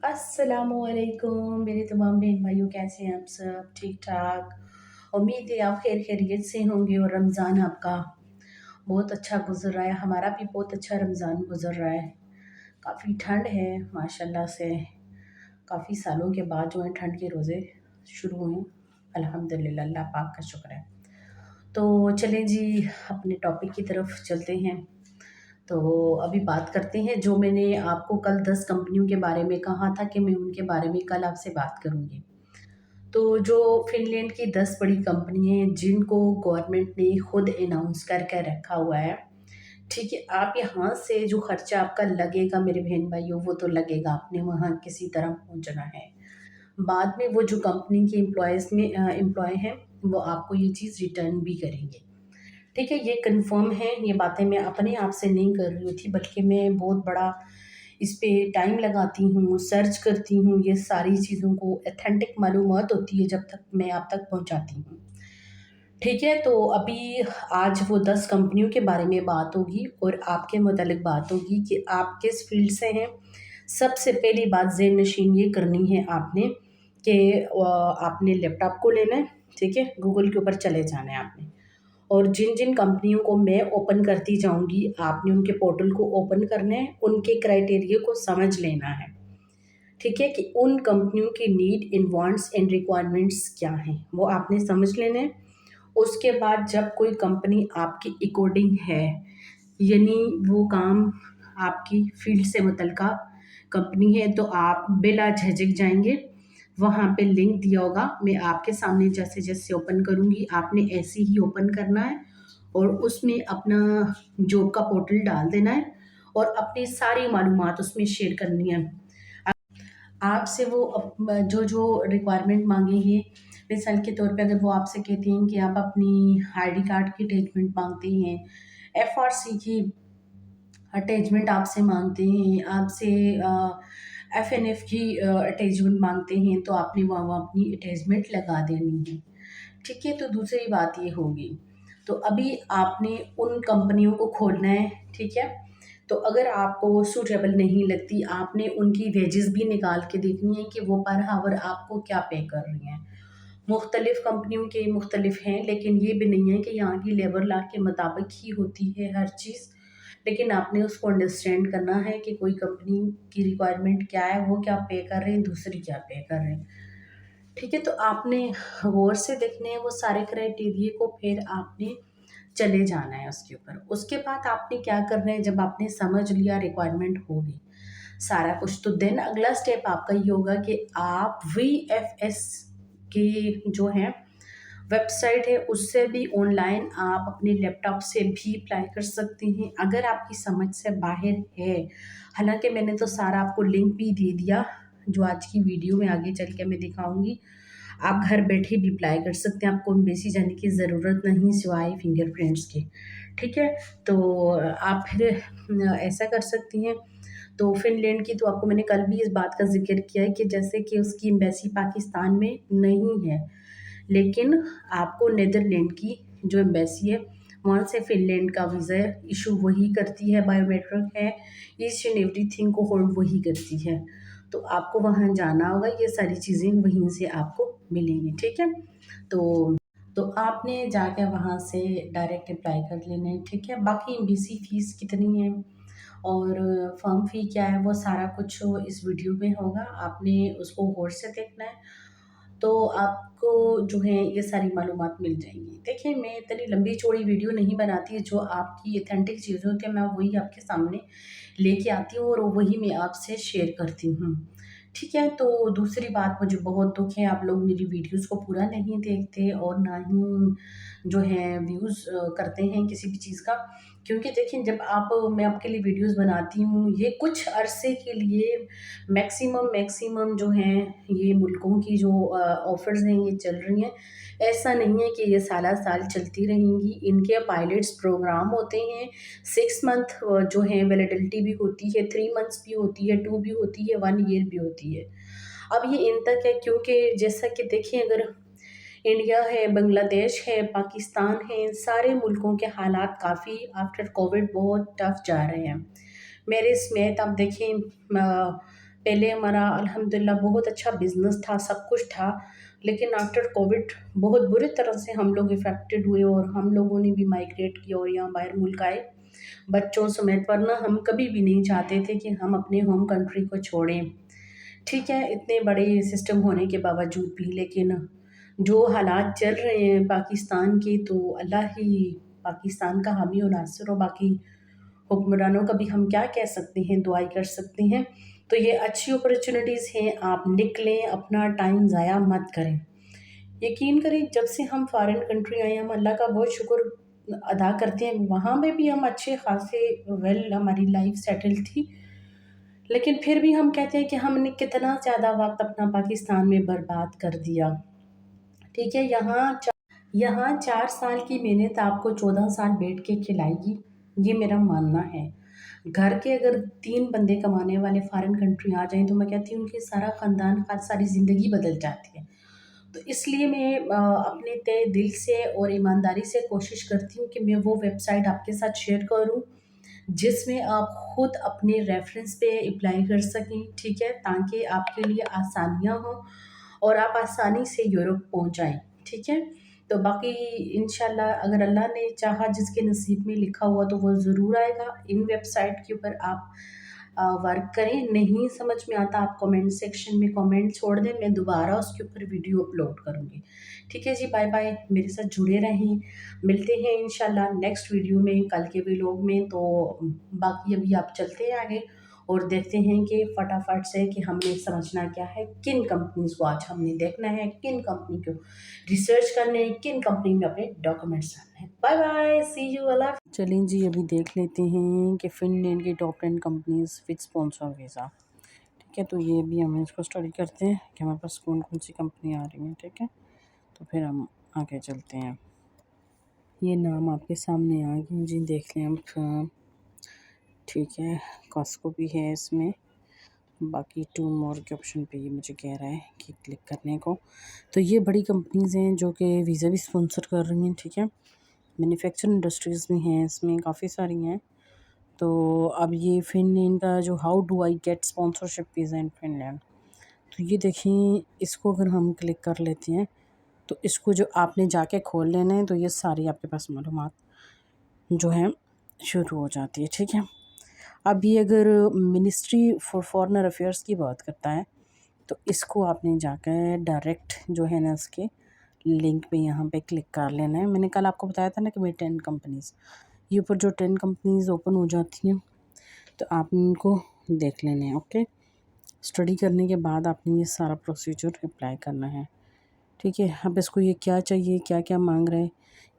अस्सलामुअलैकुम मेरे तमाम बहन भाइयों, कैसे हैं आप सब? ठीक ठाक। उम्मीद है आप खैर खैरियत से होंगे और रमज़ान आपका बहुत अच्छा गुजर रहा है। हमारा भी बहुत अच्छा रमज़ान गुजर रहा है। काफ़ी ठंड है माशाल्लाह से। काफ़ी सालों के बाद जो है ठंड के रोज़े शुरू हुए। अल्हम्दुलिल्लाह, अल्लाह पाक का शुक्र है। तो चलें जी, अपने टॉपिक की तरफ चलते हैं। तो अभी बात करते हैं, जो मैंने आपको कल 10 कंपनियों के बारे में कहा था कि मैं उनके बारे में कल आपसे बात करूँगी। तो जो फ़िनलैंड की 10 बड़ी कंपनी हैं जिनको गवर्नमेंट ने खुद अनाउंस करके रखा हुआ है, ठीक है? आप यहाँ से जो खर्चा आपका लगेगा मेरे बहन भाइयों, वो तो लगेगा, आपने वहाँ किसी तरह पहुँचना है। बाद में वो जो कंपनी के एम्प्लॉय हैं, वो आपको ये चीज़ रिटर्न भी करेंगे। ठीक है, ये कन्फर्म है, ये बातें मैं अपने आप से नहीं कर रही थी, बल्कि मैं बहुत बड़ा इस पे टाइम लगाती हूँ, सर्च करती हूँ, ये सारी चीज़ों को ऑथेंटिक मालूमात होती है जब तक मैं आप तक पहुँचाती हूँ। ठीक है, तो अभी आज वो 10 कंपनियों के बारे में बात होगी और आपके मुतालिक बात होगी कि आप किस फ़ील्ड से हैं। सबसे पहली बात ज़हन-नशीन ये करनी है आपने कि आपने लैपटॉप को लेना है, ठीक है? गूगल के ऊपर चले जाना है आपने। और जिन-जिन कंपनियों को मैं ओपन करती जाऊँगी, आपने उनके पोर्टल को ओपन करना है, उनके क्राइटेरिया को समझ लेना है, ठीक है? कि उन कंपनियों की need in wants and requirements क्या हैं, वो आपने समझ लेना है। उसके बाद जब कोई कंपनी आपके अकॉर्डिंग है, यानी वो काम आपकी फ़ील्ड से मुतल्लिका कंपनी है, तो आप बिला झिझक जाएँगे, वहाँ पे लिंक दिया होगा, मैं आपके सामने जैसे-जैसे ओपन करूँगी, आपने ऐसे ही ओपन करना है और उसमें अपना जॉब का पोर्टल डाल देना है और अपनी सारी मालूमात उसमें शेयर करनी है। आपसे वो जो रिक्वायरमेंट माँगेंगे, मिसाल के तौर पे अगर वो आपसे कहते हैं कि आप अपनी आईडी कार्ड की अटैचमेंट माँगते हैं, एफआरसी की अटैचमेंट आपसे माँगते हैं, आपसे एफएनएफ की अटैचमेंट माँगते हैं, तो आपने वहाँ अपनी अटैचमेंट लगा देनी है। ठीक है, तो दूसरी बात ये होगी। तो अभी आपने उन कंपनियों को खोलना है, ठीक है? तो अगर आपको सूटेबल नहीं लगती, आपने उनकी वेजेस भी निकाल के देखनी है कि वो पर हावर आपको क्या पे कर रही हैं। मुख्तलिफ़ कंपनियों के मुख्तलिफ़ हैं, लेकिन ये भी नहीं है कि यहाँ की लेबर लॉ के मुताबिक ही होती है हर चीज़। लेकिन आपने उसको अंडरस्टैंड करना है कि कोई कंपनी की रिक्वायरमेंट क्या है, वो क्या पे कर रहे हैं, दूसरी क्या पे कर रहे हैं। ठीक है, तो आपने गौर से देखने हैं वो सारे क्राइटेरिया को, फिर आपने चले जाना है उसके ऊपर। उसके बाद आपने क्या करना है, जब आपने समझ लिया रिक्वायरमेंट होगी सारा कुछ, तो देन अगला स्टेप आपका ये होगा कि आप वीएफएस की जो है वेबसाइट है, उससे भी ऑनलाइन आप अपने लैपटॉप से भी अप्लाई कर सकते हैं अगर आपकी समझ से बाहर है। हालाँकि मैंने तो सारा आपको लिंक भी दे दिया, जो आज की वीडियो में आगे चल के मैं दिखाऊँगी। आप घर बैठे भी अप्लाई कर सकते हैं, आपको एम्बेसी जाने की ज़रूरत नहीं सिवाय फिंगरप्रिंट्स के, ठीक है? तो आप फिर ऐसा कर सकती हैं। तो फ़िनलैंड की तो आपको मैंने कल भी इस बात का ज़िक्र किया है कि जैसे कि उसकी एम्बेसी पाकिस्तान में नहीं है, लेकिन आपको नीदरलैंड की जो एम्बेसी है, वहाँ से फ़िनलैंड का वीज़ा इशू वही करती है, बायोमेट्रिक है, ईच एंड एवरीथिंग को होल्ड वही करती है। तो आपको वहाँ जाना होगा, ये सारी चीज़ें वहीं से आपको मिलेंगी, ठीक है? तो आपने जाके वहाँ से डायरेक्ट अप्लाई कर लेना है, ठीक है? बाकी एम्बेसी फ़ीस कितनी है और फर्म फ़ी क्या है, वो सारा कुछ इस वीडियो में होगा, आपने उसको गौर से देखना है। तो आपको जो है ये सारी मालूमात मिल जाएँगी। देखिए, मैं इतनी लंबी-चौड़ी वीडियो नहीं बनाती, जो आपकी ऑथेंटिक चीज़ें होती हैं मैं वही आपके सामने लेके आती हूँ और वही मैं आपसे शेयर करती हूँ। ठीक है? तो दूसरी बात, मुझे बहुत दुःख है आप लोग मेरी वीडियोज़ को पूरा नहीं देखते और ना ही जो है व्यूज़ करते हैं किसी भी चीज़ का। क्योंकि देखिए, जब मैं आपके लिए वीडियोज़ बनाती हूँ, ये कुछ अरसे के लिए मैक्सिमम जो हैं ये मुल्कों की जो ऑफ़र्स हैं ये चल रही हैं। ऐसा नहीं है कि ये साला-साल चलती रहेंगी, इनके पायलट्स प्रोग्राम होते हैं, 6 मंथ जो है वैलिडिटी भी होती है, 3 मंथ्स भी होती है, 2 भी होती है, 1 ईयर भी होती है। अब ये इन तक है, क्योंकि जैसा कि देखिए, अगर इंडिया है, बांग्लादेश है, पाकिस्तान है, इन सारे मुल्कों के हालात काफ़ी आफ्टर कोविड बहुत टफ जा रहे हैं। मेरे समेत आप देखें, पहले हमारा अल्हम्दुलिल्लाह बहुत अच्छा बिज़नेस था, सब कुछ था, लेकिन आफ्टर कोविड बहुत बुरी तरह से हम लोग इफ़ेक्टेड हुए और हम लोगों ने भी माइग्रेट किया और यहाँ बाहर मुल्क आए, बच्चों समेत। वरना हम कभी भी नहीं चाहते थे कि हम अपने होम कंट्री को छोड़ें। ठीक है, इतने बड़े सिस्टम होने के बावजूद भी, लेकिन जो हालात चल रहे हैं पाकिस्तान के, तो अल्लाह ही पाकिस्तान का हामी और नासिर, और बाकी हुक्मरानों का भी हम क्या कह सकते हैं, दुआई कर सकते हैं। तो ये अच्छी अपॉर्चुनिटीज़ हैं, आप निकलें, अपना टाइम ज़ाया मत करें। यकीन करें, जब से हम फॉरेन कंट्री आए हैं, हम अल्लाह का बहुत शुक्र अदा करते हैं। वहाँ में भी हम अच्छे खासे वेल हमारी लाइफ सेटल थी, लेकिन फिर भी हम कहते हैं कि हमने कितना ज़्यादा वक्त अपना पाकिस्तान में बर्बाद कर दिया। ठीक है, यहाँ 4 साल की मेहनत आपको 14 साल बैठ के खिलाएगी, ये मेरा मानना है। घर के अगर 3 बंदे कमाने वाले फॉरेन कंट्री आ जाएं, तो मैं कहती हूँ उनकी सारा ख़ानदान का सारी ज़िंदगी बदल जाती है। तो इसलिए मैं अपने तहे दिल से और ईमानदारी से कोशिश करती हूँ कि मैं वो वेबसाइट आपके साथ शेयर करूँ, जिसमें आप खुद अपने रेफरेंस पे अप्लाई कर सकें, ठीक है? ताकि आपके लिए आसानियाँ हों और आप आसानी से यूरोप पहुँच जाएँ, ठीक है? तो बाकी इंशाल्लाह अगर अल्लाह ने चाहा, जिसके नसीब में लिखा हुआ, तो वो ज़रूर आएगा। इन वेबसाइट के ऊपर आप वर्क करें। नहीं समझ में आता, आप कमेंट सेक्शन में कमेंट छोड़ दें, मैं दोबारा उसके ऊपर वीडियो अपलोड करूँगी। ठीक है जी, बाय बाय, मेरे साथ जुड़े रहें। मिलते हैं इंशाल्लाह नेक्स्ट वीडियो में, कल के व्लॉग में। तो बाकी अभी आप चलते हैं आगे और देखते हैं कि फटाफट से कि हमने समझना क्या है, किन कंपनीज़ को आज हमने देखना है, किन कंपनी को रिसर्च करने हैं, किन कंपनी में अपने डॉक्यूमेंट्स डालने हैं। बाय बाय, सी यू, अल्लाह। चलें जी, अभी देख लेते हैं कि फिनलैंड की top 10 companies with sponsor visa. ठीक है, तो ये भी हम इसको स्टडी करते हैं कि हमारे पास कौन कौन सी कंपनी आ रही हैं। ठीक है, तो फिर हम आगे चलते हैं। ये नाम आपके सामने आ गए जी, देख लें आप। ठीक है, कॉस्को भी है इसमें। बाकी 2 मोर के ऑप्शन पे ये मुझे कह रहा है कि क्लिक करने को। तो ये बड़ी कंपनीज़ हैं जो कि वीज़ा भी स्पॉन्सर कर रही हैं। ठीक है, मैन्युफैक्चरिंग इंडस्ट्रीज़ भी हैं इसमें, काफ़ी सारी हैं। तो अब ये फिनलैंड का जो how do I get sponsorship visa in Finland, तो ये देखें, इसको अगर हम क्लिक कर लेते हैं, तो इसको जो आपने जाके खोल लेना है, तो ये सारी आपके पास मालूमात जो है शुरू हो जाती है। ठीक है, अब ये अगर मिनिस्ट्री फॉर फॉरेन अफेयर्स की बात करता है, तो इसको आपने जाकर डायरेक्ट जो है ना, इसके लिंक पे यहाँ पे क्लिक कर लेना है। मैंने कल आपको बताया था ना कि भाई 10 कंपनीज़, ये ऊपर जो 10 कंपनीज़ ओपन हो जाती हैं, तो आपने इनको देख लेना है। ओके, स्टडी करने के बाद आपने ये सारा प्रोसीजर अप्लाई करना है। ठीक है, अब इसको ये क्या चाहिए, क्या क्या मांग रहा है,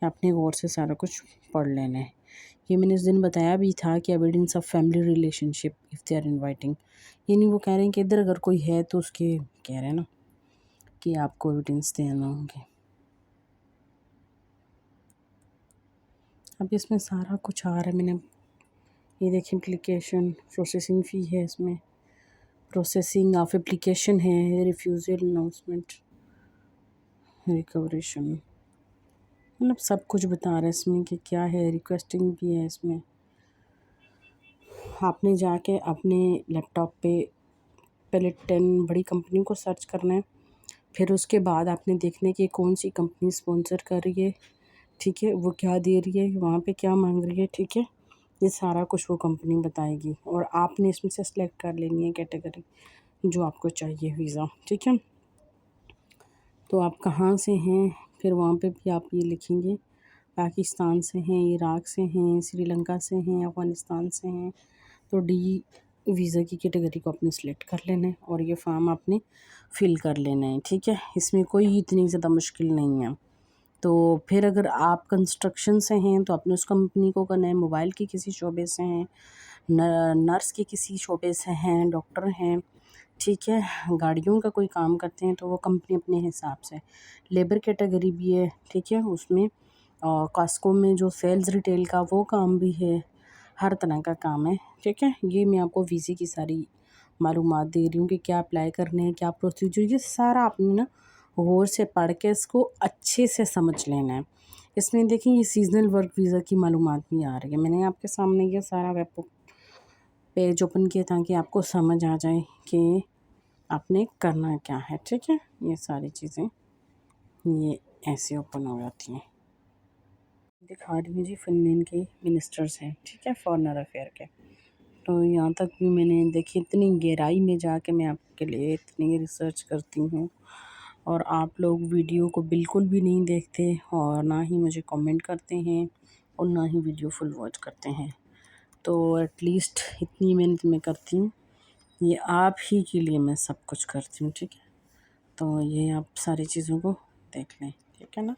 आपने गौर से सारा कुछ पढ़ लेना है। ये मैंने इस दिन बताया भी था कि evidence of family relationship if they are inviting, यानी वो कह रहे हैं कि इधर अगर कोई है तो उसके कह रहे हैं ना कि आपको एविडेंस देना होंगे। अब इसमें सारा कुछ आ रहा है, मैंने ये देखिए, एप्लीकेशन प्रोसेसिंग फ़ी है इसमें, प्रोसेसिंग ऑफ एप्लीकेशन है, रिफ्यूज़ल अनाउंसमेंट, रिकवरेशन, मतलब सब कुछ बता रहा है इसमें कि क्या है, रिक्वेस्टिंग भी है इसमें। आपने जाके अपने लैपटॉप पे पहले 10 बड़ी कंपनियों को सर्च करना है, फिर उसके बाद आपने देखना है कि कौन सी कंपनी स्पॉन्सर कर रही है। ठीक है, वो क्या दे रही है, वहाँ पे क्या मांग रही है। ठीक है, ये सारा कुछ वो कंपनी बताएगी और आपने इसमें से सिलेक्ट कर लेनी है कैटेगरी जो आपको चाहिए वीज़ा। ठीक है, तो आप कहाँ से हैं, फिर वहाँ पे भी आप ये लिखेंगे, पाकिस्तान से हैं, इराक़ से हैं, श्रीलंका से हैं, अफ़गानिस्तान से हैं। तो डी वीज़ा की कैटेगरी को आपने सेलेक्ट कर लेना है और ये फॉर्म आपने फ़िल कर लेना है। ठीक है, इसमें कोई इतनी ज़्यादा मुश्किल नहीं है। तो फिर अगर आप कंस्ट्रक्शन से हैं, तो आपने उस कंपनी को करना है। मोबाइल के किसी शोबे से हैं, नर्स के किसी शोबे से हैं, डॉक्टर हैं, ठीक है, गाड़ियों का कोई काम करते हैं, तो वो कंपनी अपने हिसाब से। लेबर कैटेगरी भी है, ठीक है, उसमें कॉस्को में जो सेल्स रिटेल का वो काम भी है, हर तरह का काम है। ठीक है, ये मैं आपको वीज़े की सारी मालूमात दे रही हूँ कि क्या अप्लाई करने हैं, क्या प्रोसीजर, ये सारा आपने ना गौर से पढ़ के इसको अच्छे से समझ लेना है। इसमें देखिए, ये सीज़नल वर्क वीज़ा की मालूमात भी आ रही है। मैंने आपके सामने ये सारा वेब पेज ओपन किया ताकि आपको समझ आ जाए कि आपने करना क्या है। ठीक है, ये सारी चीज़ें ये ऐसे ओपन हो जाती हैं। दिखा रही हूँ जी, फिनलैंड के मिनिस्टर्स हैं, ठीक है, फॉरेनर अफेयर के। तो यहाँ तक भी मैंने देखी, इतनी गहराई में जाके मैं आपके लिए इतनी रिसर्च करती हूँ, और आप लोग वीडियो को बिल्कुल भी नहीं देखते और ना ही मुझे कमेंट करते हैं और ना ही वीडियो फुल वॉच करते हैं। तो एटलीस्ट इतनी मेहनत मैं करती हूँ, ये आप ही के लिए मैं सब कुछ करती हूँ। ठीक है, तो ये आप सारी चीज़ों को देख लें, ठीक है ना।